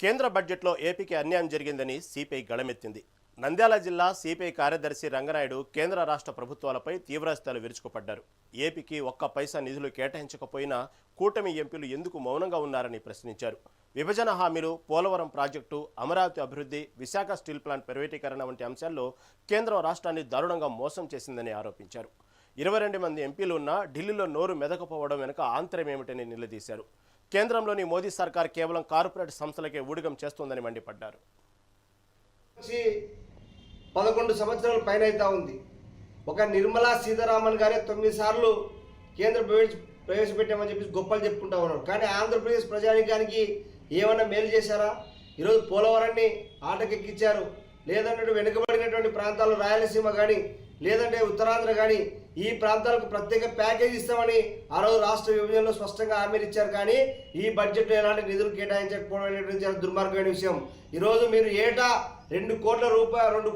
కేంద్ర బడ్జెట్లో ఏపీకి అన్యాయం జరిగిందని సిపిఐ గళమెత్తింది. నంద్యాల జిల్లా సిపిఐ కార్యదర్శి రంగనాయుడు కేంద్ర రాష్ట్ర ప్రభుత్వాలపై తీవ్రస్థాయిలో విరుచుకుపడ్డారు. ఏపీకి ఒక్క పైసా నిధులు కేటాయించకపోయినా కూటమి ఎంపీలు ఎందుకు మౌనంగా ఉన్నారని ప్రశ్నించారు. విభజన హామీలు, పోలవరం ప్రాజెక్టు, అమరావతి అభివృద్ధి, విశాఖ స్టీల్ ప్లాంట్ ప్రైవేటీకరణ వంటి అంశాల్లో కేంద్రం రాష్ట్రాన్ని దారుణంగా మోసం చేసిందని ఆరోపించారు. 22 మంది ఎంపీలు ఉన్నా ఢిల్లీలో నోరు మెదకపోవడం వెనుక ఆంతర్యమేమిటని నిలదీశారు. కేంద్రంలోని మోదీ సర్కార్ కేవలం కార్పొరేట్ సంస్థలకే ఊడిగం చేస్తోందని మండిపడ్డారు. 11 సంవత్సరాల పైన అయితే ఉంది. ఒక నిర్మలా సీతారామన్ గారే 9 సార్లు కేంద్ర ప్రవేశపెట్టామని చెప్పి గొప్పలు చెప్పుకుంటా ఉన్నారు. కానీ ఆంధ్రప్రదేశ్ ప్రజానికానికి ఏమైనా మేలు చేశారా? ఈరోజు పోలవరాన్ని ఆటకెక్కించారు. లేదంటే వెనుకబడినటువంటి ప్రాంతాలు రాయలసీమ కానీ లేదంటే ఉత్తరాంధ్ర కానీ ఈ ప్రాంతాలకు ప్రత్యేక ప్యాకేజ్ ఇస్తామని ఆ రోజు రాష్ట్ర విభజనలో స్పష్టంగా హామీలు ఇచ్చారు. కానీ ఈ బడ్జెట్లో ఎలాంటి నిధులు కేటాయించకపోవడం అనేటువంటి చాలా దుర్మార్గమైన విషయం. ఈరోజు మీరు ఏటా 2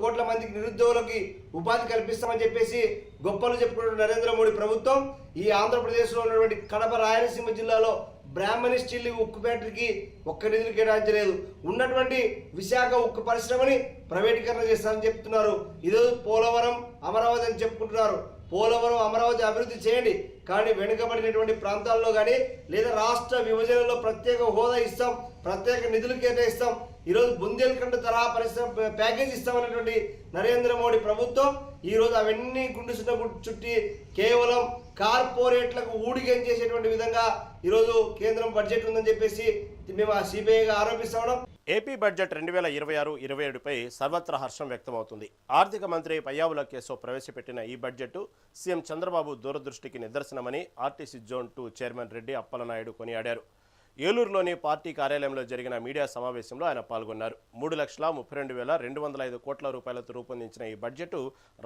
కోట్ల మందికి నిరుద్యోగులకి ఉపాధి కల్పిస్తామని చెప్పేసి గొప్పలు చెప్పుకున్న నరేంద్ర మోడీ ప్రభుత్వం ఈ ఆంధ్రప్రదేశ్లో ఉన్నటువంటి కడప రాయలసీమ జిల్లాలో బ్రాహ్మణి స్టీల్ ఉక్కు ఫ్యాక్టరీకి ఒక్క నిధులు కేటాయించలేదు. ఉన్నటువంటి విశాఖ ఉక్కు పరిశ్రమని ప్రైవేటీకరణ చేస్తారని చెప్తున్నారు. ఈరోజు పోలవరం, అమరావతి అని చెప్పుకుంటున్నారు. పోలవరం, అమరావతి అభివృద్ధి చేయండి, కానీ వెనుకబడినటువంటి ప్రాంతాల్లో కానీ లేదా రాష్ట్ర విభజనలో ప్రత్యేక హోదా ఇస్తాం, ప్రత్యేక నిధులు కేటాయిస్తాం, ఈరోజు బుందేల్ఖండ్ తరహా పరిశ్రమ ప్యాకేజ్ ఇస్తామన్నటువంటి నరేంద్ర మోడీ ప్రభుత్వం ఈరోజు అవన్నీ గుండుసున్న చుట్టి కేవలం కార్పొరేట్లకు ఊడిగం చేసేటువంటి విధంగా ఈరోజు కేంద్రం బడ్జెట్ ఉందని చెప్పేసి మేము ఆ సిపిఐగా ఆరోపిస్తా ఉన్నాం. ఏపీ బడ్జెట్ 2026-27పై సర్వత్రా హర్షం వ్యక్తమవుతుంది. ఆర్థిక మంత్రి పయ్యావుల కేశవ్ ప్రవేశపెట్టిన ఈ బడ్జెట్ సీఎం చంద్రబాబు దూరదృష్టికి నిదర్శనమని RTC zone 2 chairman Reddy Appalanaidu కొనియాడారు. ఏలూరులోని పార్టీ కార్యాలయంలో జరిగిన మీడియా సమావేశంలో ఆయన పాల్గొన్నారు. 3,32,205 కోట్ల రూపాయలతో రూపొందించిన ఈ బడ్జెట్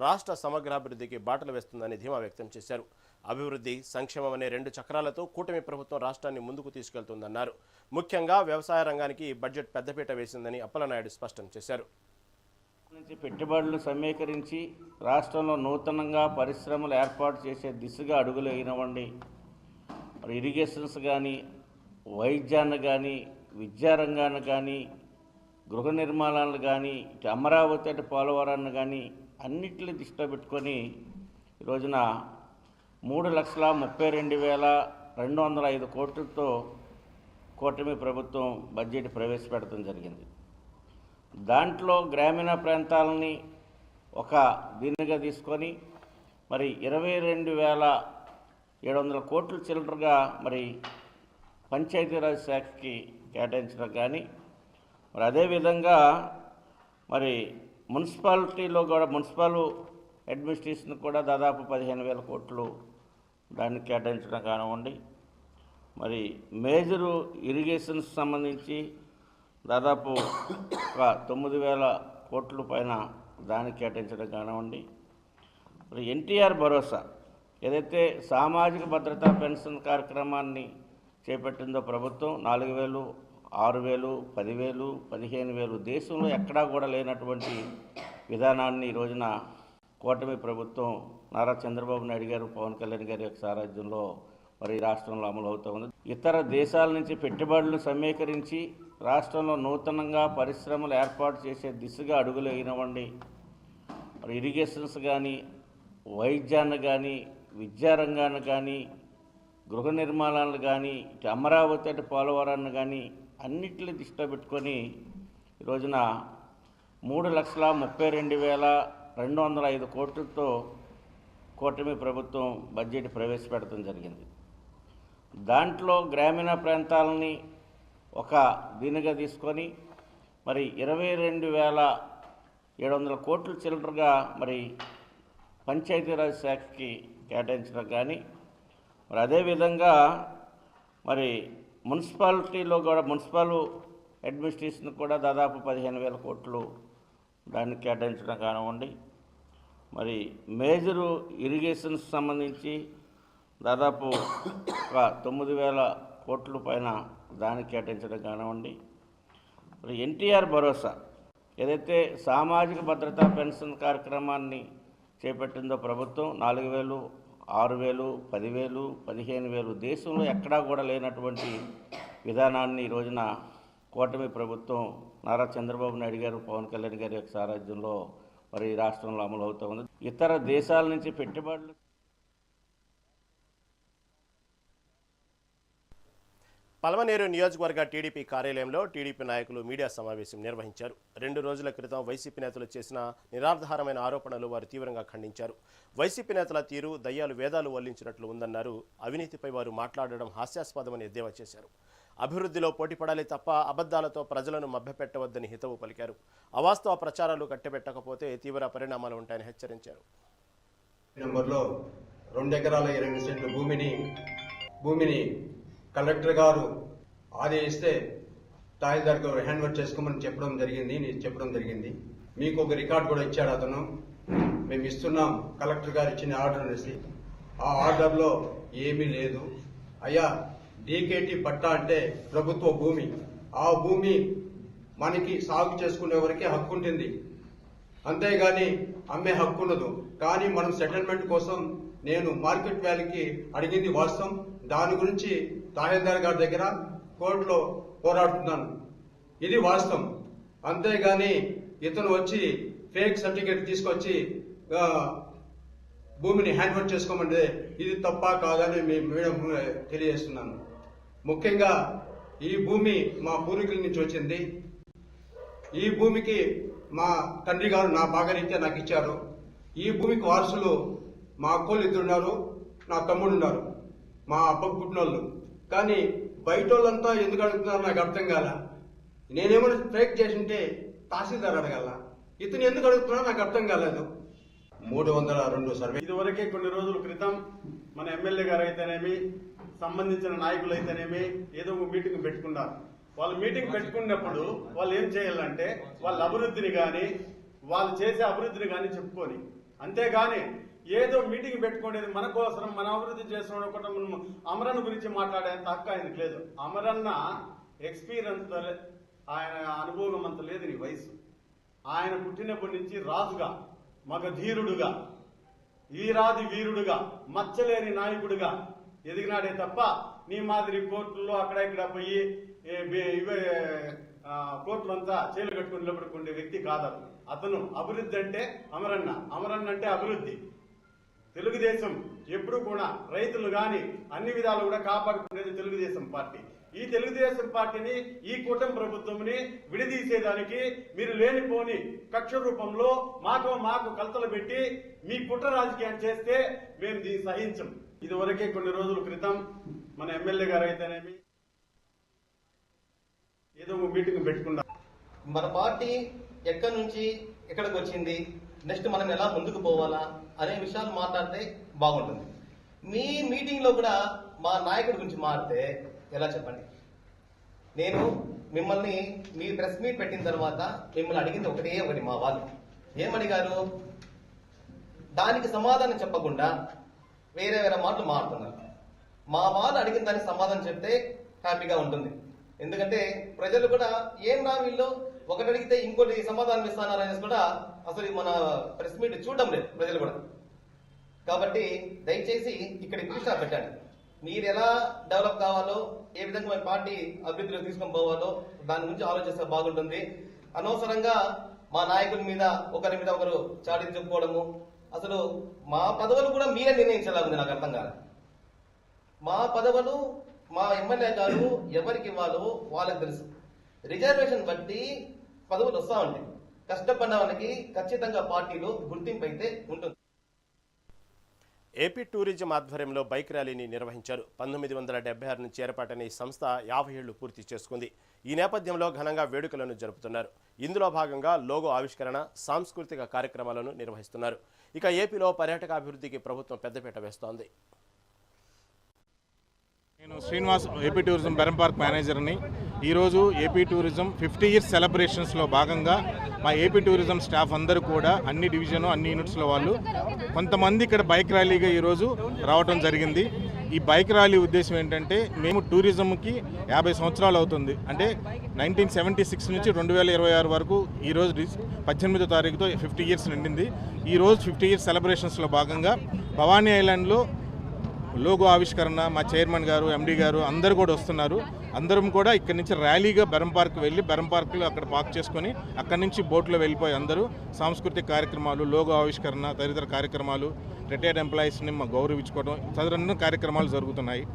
రాష్ట్ర సమగ్రాభివృద్ధికి బాటలు వేస్తుందని ధీమా వ్యక్తం చేశారు. అభివృద్ధి, సంక్షేమం అనే 2 చక్రాలతో కూటమి ప్రభుత్వం రాష్ట్రాన్ని ముందుకు తీసుకెళ్తుందన్నారు. ముఖ్యంగా వ్యవసాయ రంగానికి ఈ బడ్జెట్ పెద్దపీట వేసిందని అప్పలనాయుడు స్పష్టం చేశారు. పెట్టుబడులు సమీకరించి రాష్ట్రంలో నూతనంగా పరిశ్రమలు ఏర్పాటు చేసే దిశగా అడుగులు వేయనివ్వండి, ఇరిగేషన్స్ కానీ, వైద్యాన్ని కానీ, విద్యారంగాన్ని కానీ, గృహ నిర్మాణాలు కానీ, ఇటు అమరావతి అటు పోలవరాన్ని కానీ అన్నింటినీ దృష్టిలో పెట్టుకొని ఈరోజున 3,32,205 కోట్లతో కూటమి ప్రభుత్వం బడ్జెట్ ప్రవేశపెట్టడం జరిగింది. దాంట్లో గ్రామీణ ప్రాంతాలని ఒక దీనిగా తీసుకొని మరి 22,700 కోట్ల చిల్లరగా మరి పంచాయతీరాజ్ శాఖకి కేటాయించడం కానీ, మరి అదేవిధంగా మరి మున్సిపాలిటీలో కూడా మున్సిపల్ అడ్మినిస్ట్రేషన్ కూడా దాదాపు 15,000 కోట్లు దానికి కేటాయించడం కానివ్వండి, మరి మేజరు ఇరిగేషన్స్ సంబంధించి దాదాపు ఒక 9,000 కోట్ల పైన దానికి కేటాయించడం కానివ్వండి, మరి ఎన్టీఆర్ భరోసా ఏదైతే సామాజిక భద్రతా పెన్షన్ కార్యక్రమాన్ని చేపట్టిందో ప్రభుత్వం 4,000, 6,000, 10,000, 15,000 దేశంలో ఎక్కడా కూడా లేనటువంటి విధానాన్ని ఈ రోజున కూటమి ప్రభుత్వం నారా చంద్రబాబు నాయుడు గారు, పవన్ కళ్యాణ్ గారి యొక్క సారథ్యంలో మరి రాష్ట్రంలో అమలు అవుతూ ఉంది. ఇతర దేశాల నుంచి పెట్టుబడులు సమీకరించి రాష్ట్రంలో నూతనంగా పరిశ్రమలు ఏర్పాటు చేసే దిశగా అడుగులు వేయనివ్వండి, మరి ఇరిగేషన్స్ కానీ, వైద్యాన్ని కానీ, విద్యారంగాన్ని కానీ, గృహ నిర్మాణాలు కానీ, ఇటు అమరావతి అటు పోలవరాన్ని కానీ అన్నింటినీ దృష్టిలో పెట్టుకొని ఈరోజున 3,32,205 కోట్లతో కూటమి ప్రభుత్వం బడ్జెట్ ప్రవేశపెట్టడం జరిగింది. దాంట్లో గ్రామీణ ప్రాంతాలని ఒక దీనిగా తీసుకొని మరి 22,700 కోట్ల చిల్లరగా మరి పంచాయతీరాజ్ శాఖకి కేటాయించడం కానీ, మరి అదేవిధంగా మరి మున్సిపాలిటీలో కూడా మున్సిపల్ అడ్మినిస్ట్రేషన్ కూడా దాదాపు 15,000 కోట్లు దానికి కేటాయించడం కానివ్వండి, మరి మేజరు ఇరిగేషన్స్ సంబంధించి దాదాపు ఒక 9,000 కోట్ల పైన దానికి కేటాయించడం కానివ్వండి, మరి ఎన్టీఆర్ భరోసా ఏదైతే సామాజిక భద్రతా పెన్షన్ కార్యక్రమాన్ని చేపట్టిందో ప్రభుత్వం 4,000, 6,000, 10,000, 15,000 దేశంలో ఎక్కడా కూడా లేనటువంటి విధానాన్ని ఈ రోజున కూటమి ప్రభుత్వం నారా చంద్రబాబు నాయుడు గారు, పవన్ కళ్యాణ్ గారి యొక్క సారథ్యంలో మరి ఈ రాష్ట్రంలో అమలు అవుతూ ఉంది. ఇతర దేశాల నుంచి పెట్టుబడులు పలమనేరు నియోజకవర్గ టీడీపీ కార్యాలయంలో టీడీపీ నాయకులు మీడియా సమావేశం నిర్వహించారు. 2 రోజుల క్రితం వైసీపీ నేతలు చేసిన నిరాధారమైన ఆరోపణలు వారు తీవ్రంగా ఖండించారు. వైసీపీ నేతల తీరు దయ్యాలు వేదాలు వల్లించినట్లు ఉందన్నారు. అవినీతిపై వారు మాట్లాడడం హాస్యాస్పదమని ఎద్దేవా చేశారు. అభివృద్ధిలో పోటీపడాలి తప్ప అబద్ధాలతో ప్రజలను మభ్యపెట్టవద్దని హితవు పలికారు. అవాస్తవ ప్రచారాలు కట్టబెట్టకపోతే తీవ్ర పరిణామాలు ఉంటాయని హెచ్చరించారు. నెంబర్లో 2 ఎకరాల 20 సెంట్ల భూమిని కలెక్టర్ గారు ఆదేశిస్తే తహసీల్దార్ గారు హ్యాండ్ ఓవర్ చేసుకోమని చెప్పడం జరిగింది. మీకు ఒక రికార్డ్ కూడా ఇచ్చాడు అతను. మేము ఇస్తున్నాం, కలెక్టర్ గారు ఇచ్చిన ఆర్డర్ అనేసి. ఆ ఆర్డర్లో ఏమీ లేదు. అయ్యా, డీకేటీ పట్టా అంటే ప్రభుత్వ భూమి. ఆ భూమి మనకి సాగు చేసుకునే వరకే హక్కు ఉంటుంది, అంతేగాని అమ్మే హక్కు ఉండదు. కానీ మనం సెటిల్మెంట్ కోసం నేను మార్కెట్ వాల్యూకి అడిగింది వాస్తవం. దాని గురించి తహసీల్దార్ గారి దగ్గర కోర్టులో పోరాడుతున్నాను, ఇది వాస్తవం. అంతేగాని ఇతను వచ్చి ఫేక్ సర్టిఫికేట్ తీసుకొచ్చి భూమిని హ్యాండ్ ఓవర్ చేసుకోమంటే ఇది తప్ప కాదని మేము తెలియజేస్తున్నాను. ముఖ్యంగా ఈ భూమి మా పూర్వీకుల నుంచి వచ్చింది. ఈ భూమికి మా తండ్రి గారు నా భాగరీత్యా నాకు ఇచ్చారు. ఈ భూమికి వారసులు మా అక్కోళ్ళు 2 ఉన్నారు, నా తమ్ముడు ఉన్నారు, మా అప్పకు పుట్టినోళ్ళు. కానీ బయట వాళ్ళంతా ఎందుకు అడుగుతున్నారు నాకు అర్థం కాల. నేనేమైనా ఫేక్ చేసింటే తహసీల్దార్ అడగాల, ఇతను ఎందుకు అడుగుతున్నారో నాకు అర్థం కాలేదు. 302 సర్వే. ఇదివరకే కొన్ని రోజుల క్రితం మన ఎమ్మెల్యే గారు అయితేనేమి, సంబంధించిన నాయకులు అయితేనేమి ఏదో ఒక మీటింగ్ పెట్టుకున్నారు. వాళ్ళు మీటింగ్ పెట్టుకున్నప్పుడు వాళ్ళు ఏం చేయాలంటే వాళ్ళ అభివృద్ధిని కానీ వాళ్ళు చేసే అభివృద్ధిని కానీ చెప్పుకొని, అంతేగాని ఏదో మీటింగ్ పెట్టుకునేది మన కోసం మన అభివృద్ధి చేసుకోవడం అమరన్న గురించి మాట్లాడేంత హక్కు ఆయనకు లేదు. అమరన్న ఎక్స్పీరియన్స్, ఆయన అనుభవం అంత లేదు నీ వయసు. ఆయన పుట్టినప్పటి నుంచి రాజుగా, మగధీరుడుగా, వీరాది వీరుడుగా, మచ్చలేని నాయకుడుగా ఎదిగినాడే తప్ప నీ మాదిరి కోర్టుల్లో అక్కడ ఇక్కడ పోయి ఇవే కోర్టులంతా చేలు కట్టుకుని నిలబడుకునే వ్యక్తి కాదు అతను. అభివృద్ధి అంటే అమరన్న అంటే అభివృద్ధి. తెలుగుదేశం ఎప్పుడు కూడా రైతులు కానీ అన్ని విధాలు కూడా కాపాడుకునేది తెలుగుదేశం పార్టీ. ఈ తెలుగుదేశం పార్టీని, ఈ కూటమి ప్రభుత్వంని విడదీసేదానికి మీరు లేనిపోని కక్ష రూపంలో మాకు కలతలు పెట్టి మీ కుట్ర రాజకీయం చేస్తే మేము దీన్ని సహించం. ఇదివరకే కొన్ని రోజుల క్రితం మన ఎమ్మెల్యే గారు అయితేనేమి ఏదో ఒక మీటింగ్ పెట్టుకున్నారు. మన పార్టీ ఎక్కడి నుంచి ఎక్కడికి వచ్చింది, నెక్స్ట్ మనం ఎలా ముందుకు పోవాలా అనే విషయాలు మాట్లాడితే బాగుంటుంది. మీ మీటింగ్లో కూడా మా నాయకుడి గురించి మాట్లాడితే ఎలా చెప్పండి? నేను మిమ్మల్ని మీ ప్రెస్ మీట్ పెట్టిన తర్వాత మిమ్మల్ని అడిగింది ఒకటి మా వాళ్ళు ఏమడిగారు? దానికి సమాధానం చెప్పకుండా వేరే మాటలు మాట్లాడుతున్నారు. మా వాళ్ళు అడిగిన దానికి సమాధానం చెప్తే హ్యాపీగా ఉంటుంది. ఎందుకంటే ప్రజలు కూడా ఏం రా వీళ్ళు ఒకటి అడిగితే ఇంకోటి సమాధానం ఇస్తున్నారు అనేసి కూడా అసలు మన ప్రెస్ మీట్ చూడడం లేదు ప్రజలు కూడా. కాబట్టి దయచేసి ఇక్కడ దృష్టి పెట్టండి. మీరు ఎలా డెవలప్ కావాలో, ఏ విధంగా మన పార్టీ అభివృద్ధిలో తీసుకొని పోవాలో దాని గురించి ఆలోచిస్తే బాగుంటుంది. అనవసరంగా మా నాయకుల మీద ఒకరి మీద ఒకరు చాటించుకోవడము, అసలు మా పదవులు కూడా మీరే నిర్ణయించేలాగుంది. నాకు అర్థం కాదు. మా పదవులు మా ఎమ్మెల్యే గారు ఎవరికి ఇవ్వాలో వాళ్ళకి తెలుసు. రిజర్వేషన్ బట్టి పదవులు వస్తూ ఉంటాయి. కష్టపడిన వాళ్ళకి ఖచ్చితంగా పార్టీలో గుర్తింపు అయితే ఉంటుంది. ఏపీ టూరిజం ఆధ్వర్యంలో బైక్ ర్యాలీని నిర్వహించారు. 1976 నుంచి ఏర్పాటైన ఈ సంస్థ 50 ఏళ్లు పూర్తి చేసుకుంది. ఈ నేపథ్యంలో ఘనంగా వేడుకలను జరుపుతున్నారు. ఇందులో భాగంగా లోగో ఆవిష్కరణ, సాంస్కృతిక కార్యక్రమాలను నిర్వహిస్తున్నారు. ఇక ఏపీలో పర్యాటక అభివృద్ధికి ప్రభుత్వం పెద్దపీట వేస్తోంది. నేను శ్రీనివాస్, ఏపీ టూరిజం బెరం పార్క్ మేనేజర్ని. ఈరోజు ఏపీ టూరిజం 50 ఇయర్స్ సెలబ్రేషన్స్లో భాగంగా మా ఏపీ టూరిజం స్టాఫ్ అందరూ కూడా అన్ని డివిజన్, అన్ని యూనిట్స్లో వాళ్ళు కొంతమంది ఇక్కడ బైక్ ర్యాలీగా ఈరోజు రావడం జరిగింది. ఈ బైక్ ర్యాలీ ఉద్దేశం ఏంటంటే, మేము టూరిజంకి 50 సంవత్సరాలు అవుతుంది. అంటే 1976 నుంచి 2026 వరకు ఈరోజు 18వ తారీఖుతో 50 ఇయర్స్ నిండింది. ఈరోజు 50 ఇయర్స్ సెలబ్రేషన్స్లో భాగంగా భవానీ ఐలాండ్లో లోగో ఆవిష్కరణ, మా చైర్మన్ గారు, ఎండీ గారు అందరూ కూడా వస్తున్నారు. అందరం కూడా ఇక్కడి నుంచి ర్యాలీగా బెరం పార్క్ వెళ్ళి బెరం పార్క్లో అక్కడ పార్క్ చేసుకొని అక్కడి నుంచి బోట్లో వెళ్ళిపోయి అందరూ సాంస్కృతిక కార్యక్రమాలు, లోగో ఆవిష్కరణ, తదితర కార్యక్రమాలు, రిటైర్డ్ ఎంప్లాయీస్ని గౌరవించుకోవడం తదితర కార్యక్రమాలు జరుగుతున్నాయి.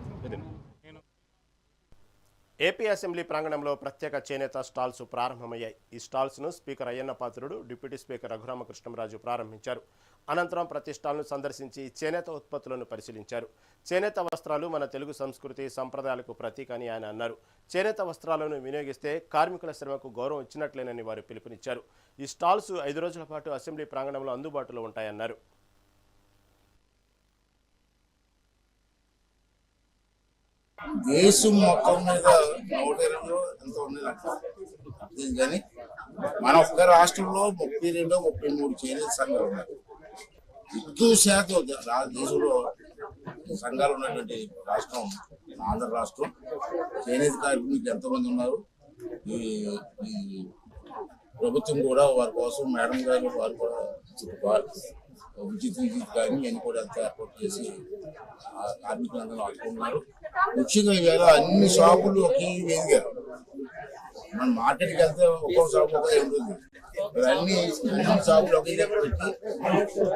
ఏపీ అసెంబ్లీ ప్రాంగణంలో ప్రత్యేక చేనేత స్టాల్స్ ప్రారంభమయ్యాయి. ఈ స్టాల్స్ను speaker Ayyanna Patrudu, deputy speaker Raghurama Krishnam Raju ప్రారంభించారు. అనంతరం ప్రతి స్టాల్ను సందర్శించి చేనేత ఉత్పత్తులను పరిశీలించారు. చేనేత వస్త్రాలు మన తెలుగు సంస్కృతి సంప్రదాయాలకు ప్రతీక అని ఆయన అన్నారు. చేనేత వస్త్రాలను వినియోగిస్తే కార్మికుల శ్రమకు గౌరవం ఇచ్చినట్లేనని వారు పిలుపునిచ్చారు. ఈ స్టాల్స్ 5 రోజుల పాటు అసెంబ్లీ ప్రాంగణంలో అందుబాటులో ఉంటాయన్నారు. దేశం మొత్తం మీద 120 ఎంత ఉంది కానీ మన ఒక్క రాష్ట్రంలో 32-33 చేనేత సంఘాలు ఉన్నాయి. ఎక్కువ శాతం దేశంలో సంఘాలు ఉన్నటువంటి రాష్ట్రం ఆంధ్ర రాష్ట్రం. చేనేత కార్మికులు ఎంతమంది ఉన్నారు. ఈ ప్రభుత్వం కూడా వారి కోసం మేడం గారు వారు కూడా ఉచిత కానీ అని కూడా అంతా ఏర్పాటు చేసి కార్మికులందరూ ఆడుకుంటున్నారు. ముఖ్యంగా ఈవేళ అన్ని షాపులు ఒకే వేదిగారు. మనం మార్కెట్కి వెళ్తే ఒక్కో షాపు ఒక ఉంటుంది. అన్ని షాపులు ఒకే దగ్గర పెట్టి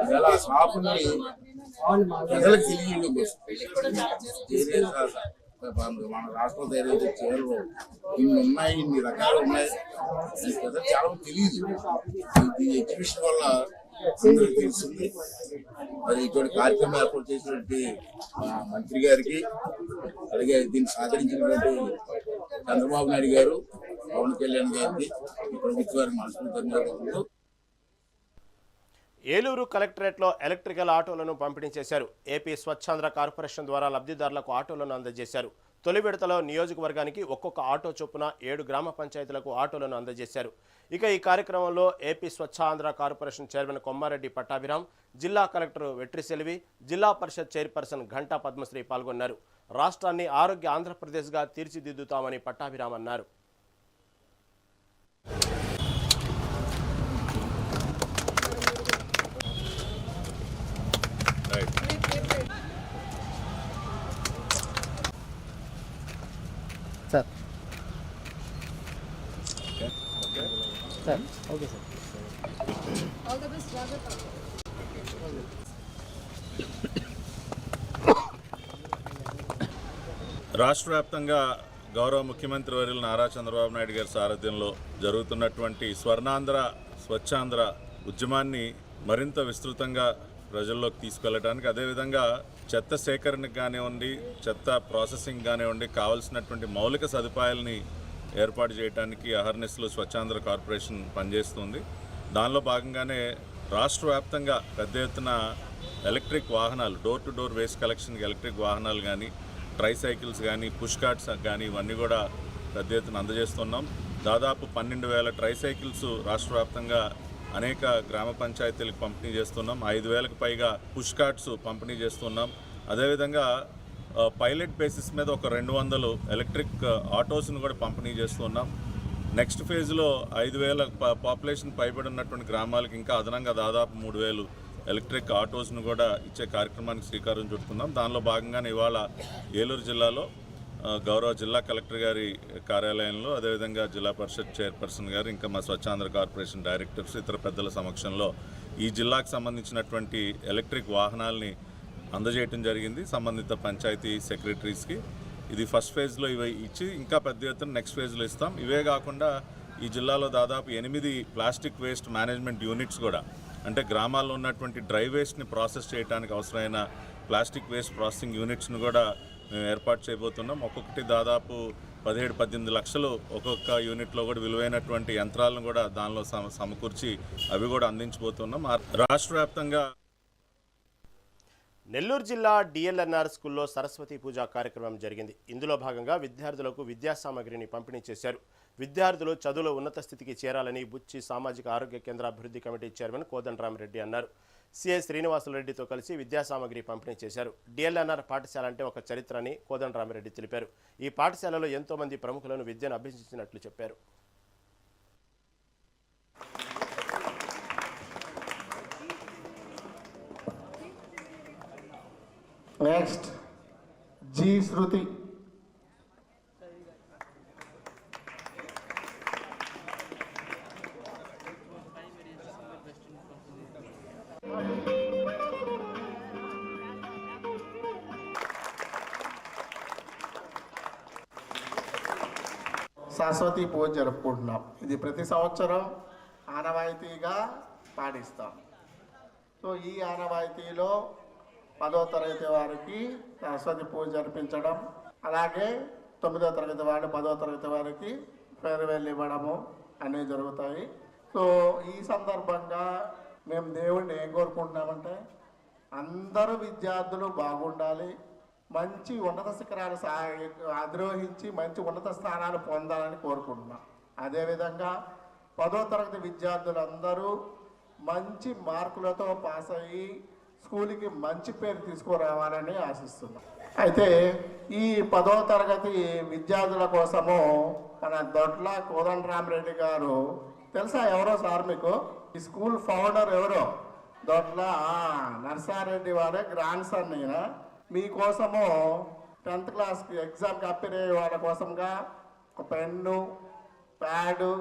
ఈవేళ ఆ షాపుని ప్రజలకు తెలియడం మన రాష్ట్రంలో తయారు చీరలు ఇన్ని ఉన్నాయి, ఇన్ని రకాలు ఉన్నాయి, ప్రజలు చాలా తెలియదు. ఈ ఎగ్జిబిషన్ వల్ల అందరికి తెలిసింది. మరి ఇటువంటి కార్యక్రమం ఏర్పాటు చేసినటువంటి మంత్రి గారికి, అలాగే దీన్ని సహకరించినటువంటి చంద్రబాబు నాయుడు గారు, పవన్ కళ్యాణ్ గారికి, ఈ ప్రభుత్వానికి మనస్ఫూర్తిగా ధన్యవాదాలు. ఏలూరు కలెక్టరేట్లో ఎలక్ట్రికల్ ఆటోలను పంపిణీ చేశారు. ఏపీ స్వచ్ఛాంధ్ర కార్పొరేషన్ ద్వారా లబ్ధిదారులకు ఆటోలను అందజేశారు. తొలి విడతలో నియోజకవర్గానికి ఒక్కొక్క ఆటో చొప్పున 7 గ్రామ పంచాయతీలకు ఆటోలను అందజేశారు. ఇక ఈ కార్యక్రమంలో AP Swachhandhra corporation chairman Kommareddy Pattabhiram, జిల్లా కలెక్టర్ వెట్రిసెల్వి, జిల్లా పరిషత్ చైర్పర్సన్ ఘంటా పద్మశ్రీ పాల్గొన్నారు. రాష్ట్రాన్ని ఆరోగ్య ఆంధ్రప్రదేశ్గా తీర్చిదిద్దుతామని పట్టాభిరామ్ అన్నారు. రాష్ట్ర వ్యాప్తంగా గౌరవ ముఖ్యమంత్రి వర్యులు నారా చంద్రబాబు నాయుడు గారి సారథ్యంలో జరుగుతున్నటువంటి స్వర్ణాంధ్ర స్వచ్ఛాంధ్ర ఉద్యమాన్ని మరింత విస్తృతంగా ప్రజల్లోకి తీసుకెళ్లడానికి, అదేవిధంగా చెత్త సేకరణకు కానివ్వండి, చెత్త ప్రాసెసింగ్ కానివ్వండి, కావాల్సినటువంటి మౌలిక సదుపాయాలని ఏర్పాటు చేయడానికి అహర్నిశలు స్వచ్ఛాంధ్ర కార్పొరేషన్ పనిచేస్తుంది. దానిలో భాగంగానే రాష్ట్ర వ్యాప్తంగా పెద్ద ఎత్తున ఎలక్ట్రిక్ వాహనాలు, డోర్ టు డోర్ వేస్ట్ కలెక్షన్కి ఎలక్ట్రిక్ వాహనాలు కానీ, ట్రైసైకిల్స్ కానీ, పుష్ కార్ట్స్ కానీ ఇవన్నీ కూడా పెద్ద ఎత్తున అందజేస్తున్నాం. దాదాపు 12,000 ట్రైసైకిల్స్ రాష్ట్ర వ్యాప్తంగా అనేక గ్రామ పంచాయతీలకు పంపిణీ చేస్తున్నాం. 5,000కు పైగా పుష్ కార్ట్స్ పంపిణీ చేస్తున్నాం. అదేవిధంగా పైలట్ బేసిస్ మీద ఒక 200 ఎలక్ట్రిక్ ఆటోస్ను కూడా పంపిణీ చేస్తున్నాం. నెక్స్ట్ ఫేజ్లో 5,000 పాపులేషన్ పైబడి ఉన్నటువంటి గ్రామాలకు ఇంకా అదనంగా దాదాపు 3,000 ఎలక్ట్రిక్ ఆటోస్ను కూడా ఇచ్చే కార్యక్రమానికి శ్రీకారం చుట్టుకుందాం. దానిలో భాగంగానే ఇవాళ ఏలూరు జిల్లాలో గౌరవ జిల్లా కలెక్టర్ గారి కార్యాలయంలో, అదేవిధంగా జిల్లా పరిషత్ చైర్పర్సన్ గారు, ఇంకా మా స్వచ్ఛాంధ్ర కార్పొరేషన్ డైరెక్టర్స్, ఇతర పెద్దల సమక్షంలో ఈ జిల్లాకు సంబంధించినటువంటి ఎలక్ట్రిక్ వాహనాల్ని అందజేయటం జరిగింది సంబంధిత పంచాయతీ సెక్రటరీస్కి. ఇది ఫస్ట్ ఫేజ్లో ఇవి ఇచ్చి ఇంకా పెద్ద ఎత్తున నెక్స్ట్ ఫేజ్లో ఇస్తాం. ఇవే కాకుండా ఈ జిల్లాలో దాదాపు 8 ప్లాస్టిక్ వేస్ట్ మేనేజ్మెంట్ యూనిట్స్ కూడా, అంటే గ్రామాల్లో ఉన్నటువంటి డ్రై వేస్ట్ని ప్రాసెస్ చేయడానికి అవసరమైన ప్లాస్టిక్ వేస్ట్ ప్రాసెసింగ్ యూనిట్స్ను కూడా మేము ఏర్పాటు చేయబోతున్నాం. ఒక్కొక్కటి దాదాపు 17-18 లక్షలు ఒక్కొక్క యూనిట్లో కూడా విలువైనటువంటి యంత్రాలను కూడా దానిలో సమకూర్చి అవి కూడా అందించబోతున్నాం. రాష్ట్ర వ్యాప్తంగా నెల్లూరు జిల్లా డిఎల్ఎన్ఆర్ స్కూల్లో సరస్వతి పూజ కార్యక్రమం జరిగింది. ఇందులో భాగంగా విద్యార్థులకు విద్యా సామగ్రిని పంపిణీ చేశారు. విద్యార్థులు చదువులో ఉన్నత స్థితికి చేరాలని బుచ్చి సామాజిక ఆరోగ్య కేంద్ర అభివృద్ధి కమిటీ చైర్మన్ కోదండరామిరెడ్డి అన్నారు. సిఐ శ్రీనివాసులరెడ్డితో కలిసి విద్యా సామగ్రి పంపిణీ చేశారు. డిఎల్ఎన్ఆర్ పాఠశాల అంటే ఒక చరిత్ర అని కోదండరామిరెడ్డి తెలిపారు. ఈ పాఠశాలలో ఎంతో మంది ప్రముఖులను విద్యను అభ్యసించినట్లు చెప్పారు. నెక్స్ట్ జి శృతి. సరస్వతి పూజ జరుపుకుంటున్నాం. ఇది ప్రతి సంవత్సరం ఆనవాయితీగా పాటిస్తాం. సో ఈ ఆనవాయితీలో 10వ తరగతి వారికి సరస్వతి పూజ జరిపించడం, అలాగే 9వ తరగతి వారు 10వ తరగతి వారికి ఫేర్వెల్ ఇవ్వడము అనేవి జరుగుతాయి. సో ఈ సందర్భంగా మేము దేవుడిని ఏం కోరుకుంటున్నామంటే అందరూ విద్యార్థులు బాగుండాలి, మంచి ఉన్నత శిఖరాలు అధిరోహించి మంచి ఉన్నత స్థానాలు పొందాలని కోరుకుంటున్నాం. అదేవిధంగా 10వ తరగతి విద్యార్థులందరూ మంచి మార్కులతో పాస్ అయ్యి స్కూల్కి మంచి పేరు తీసుకురావాలని ఆశిస్తున్నాం. అయితే ఈ 10వ తరగతి విద్యార్థుల కోసము మన దొడ్ల కోదండరామరెడ్డి గారు, తెలుసా ఎవరో సార్ మీకు? ఈ స్కూల్ ఫౌండర్ ఎవరో? దొడ్ల నర్సారెడ్డి వారే గ్రాండ్ సన్. ఈయన మీకోసము 10th క్లాస్కి ఎగ్జామ్కి అప్పిర్ అయ్యే వాళ్ళ కోసంగా ఒక పెన్ను, ప్యాడు,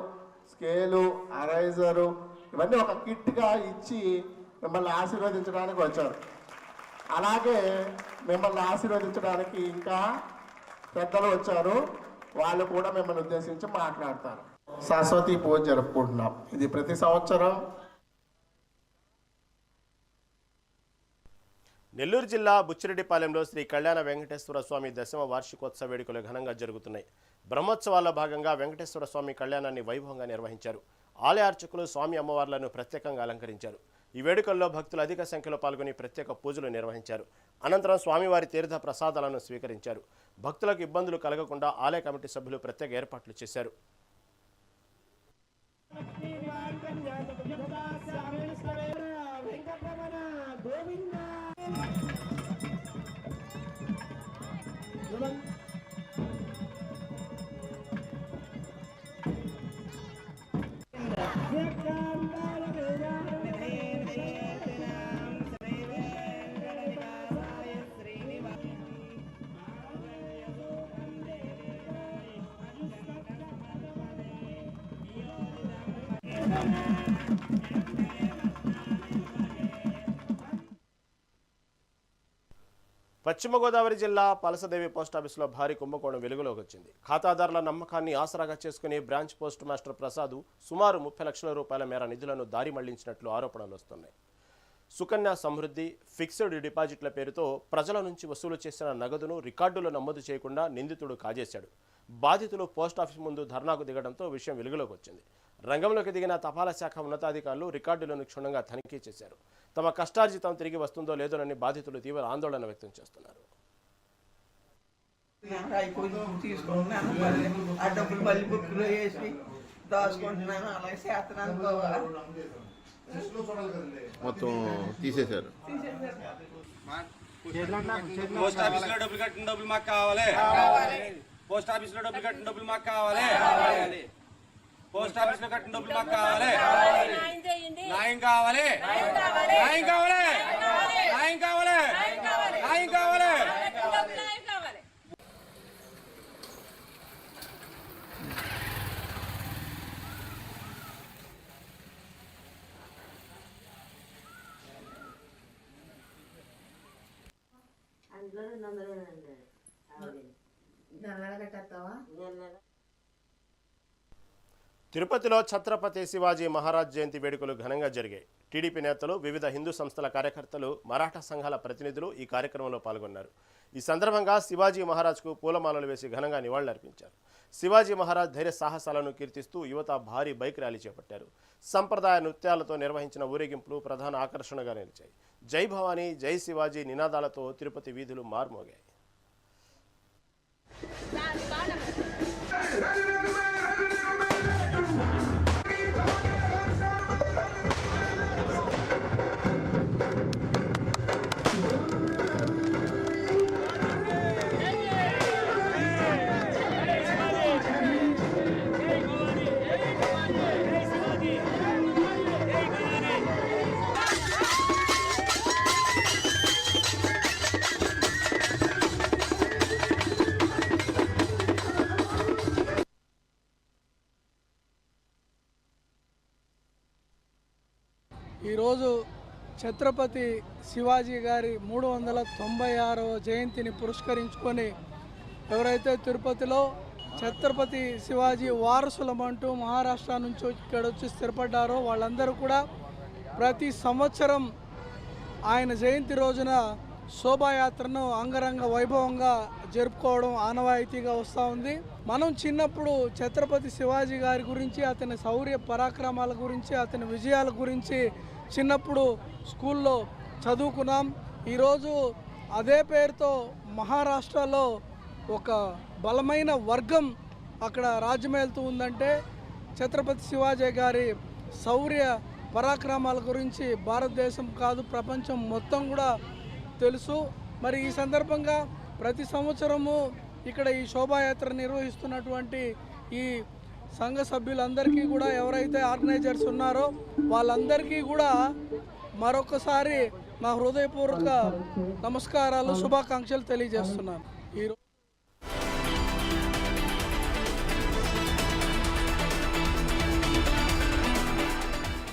స్కేలు, అరైజరు ఇవన్నీ ఒక కిట్గా ఇచ్చి మిమ్మల్ని ఆశీర్వదించడానికి వచ్చారు. అలాగే మిమ్మల్ని ఆశీర్వదించడానికి ఇంకా పెద్దలు వచ్చారు, వాళ్ళు కూడా మిమ్మల్ని ఉద్దేశించి మాట్లాడతారు. సరస్వతి పూజ జరుపుకుంటున్నాం. ఇది ప్రతి సంవత్సరం. నెల్లూరు జిల్లా బుచ్చిరెడ్డిపాలెంలో శ్రీ కళ్యాణ వెంకటేశ్వర స్వామి 10వ వార్షికోత్సవ వేడుకలు ఘనంగా జరుగుతున్నాయి. బ్రహ్మోత్సవాల్లో భాగంగా వెంకటేశ్వర స్వామి కళ్యాణాన్ని వైభవంగా నిర్వహించారు. ఆలయ అర్చకులు స్వామి అమ్మవార్లను ప్రత్యేకంగా అలంకరించారు. ఈ వేడుకల్లో భక్తులు అధిక సంఖ్యలో పాల్గొని ప్రత్యేక పూజలు నిర్వహించారు. అనంతరం స్వామివారి తీర్థ ప్రసాదాలను స్వీకరించారు. భక్తులకు ఇబ్బందులు కలగకుండా ఆలయ కమిటీ సభ్యులు ప్రత్యేక ఏర్పాట్లు చేశారు. పశ్చిమ గోదావరి జిల్లా పలసదేవి పోస్టాఫీసులో భారీ కుంభకోణం వెలుగులోకి వచ్చింది. ఖాతాదారుల నమ్మకాన్ని ఆసరాగా చేసుకుని బ్రాంచ్ పోస్ట్ మాస్టర్ ప్రసాద్ సుమారు 30 లక్షల రూపాయల మేర నిధులను దారి మళ్లించినట్లు ఆరోపణలు వస్తున్నాయి. సుకన్య సమృద్ధి, ఫిక్స్డ్ డిపాజిట్ల పేరుతో ప్రజల నుంచి వసూలు చేసిన నగదును రికార్డులో నమోదు చేయకుండా నిందితుడు కాజేశాడు. బాధితులు పోస్టాఫీస్ ముందు ధర్నాకు దిగడంతో విషయం వెలుగులోకి వచ్చింది. రంగంలోకి దిగిన తపాలా శాఖ ఉన్నతాధికారులు రికార్డులను క్షుణ్ణంగా తనిఖీ చేశారు. తమ కష్టార్జితం తిరిగి వస్తుందో లేదోనని బాధితులు తీవ్ర ఆందోళన వ్యక్తం చేస్తున్నారు. మొత్తం తీసేశారు. పోస్ట్ ఆఫీస్ లో డబ్బులు కట్టిన డబ్బులు మాకు కావాలి. పోస్ట్ ఆఫీస్ లో డబ్బులు కట్టిన డబ్బులు మాకు కావాలి. పోస్ట్ ఆఫీస్ లో కట్టిన డబ్బులు మాకు కావాలి. న్యాయం కావాలి. న్యాయం కావాలి. న్యాయం కావాలి. న్యాయం కావాలి. తిరుపతిలో ఛత్రపతి శివాజీ మహారాజ్ జయంతి వేడుకలు ఘనంగా జరిగాయి. టీడీపీ నేతలు, వివిధ హిందూ సంస్థల కార్యకర్తలు, మరాఠా సంఘాల ప్రతినిధులు ఈ కార్యక్రమంలో పాల్గొన్నారు. ఈ సందర్భంగా శివాజీ మహారాజ్కు పూలమాలలు వేసి ఘనంగా నివాళులర్పించారు. శివాజీ మహారాజ్ ధైర్య సాహసాలను కీర్తిస్తూ యువత భారీ బైక్ ర్యాలీ చేపట్టారు. సంప్రదాయ నృత్యాలతో నిర్వహించిన ఊరేగింపులు ప్రధాన ఆకర్షణగా నిలిచాయి. జై భవానీ, జై శివాజీ నినాదాలతో తిరుపతి వీధులు మార్మోగాయి. ఈరోజు ఛత్రపతి శివాజీ గారి 396వ జయంతిని పురస్కరించుకొని ఎవరైతే తిరుపతిలో ఛత్రపతి శివాజీ వారసులమంటూ మహారాష్ట్ర నుంచి ఇక్కడ వచ్చి స్థిరపడ్డారో వాళ్ళందరూ కూడా ప్రతి సంవత్సరం ఆయన జయంతి రోజున శోభాయాత్రను అంగరంగ వైభవంగా జరుపుకోవడం ఆనవాయితీగా వస్తూ ఉంది. మనం చిన్నప్పుడు ఛత్రపతి శివాజీ గారి గురించి, అతని శౌర్య పరాక్రమాల గురించి, అతని విజయాల గురించి చిన్నప్పుడు స్కూల్లో చదువుకున్నాం. ఈరోజు అదే పేరుతో మహారాష్ట్రలో ఒక బలమైన వర్గం అక్కడ రాజ్యమేలుతూ ఉందంటే ఛత్రపతి శివాజీ గారి శౌర్య పరాక్రమాల గురించి భారతదేశం కాదు ప్రపంచం మొత్తం కూడా తెలుసు. మరి ఈ సందర్భంగా ప్రతి సంవత్సరము ఇక్కడ ఈ శోభాయాత్ర నిర్వహిస్తున్నటువంటి ఈ సంఘ సభ్యులందరికీ కూడా, ఎవరైతే ఆర్గనైజర్స్ ఉన్నారో వాళ్ళందరికీ కూడా మరొకసారి నా హృదయపూర్వక నమస్కారాలు, శుభాకాంక్షలు తెలియజేస్తున్నాను.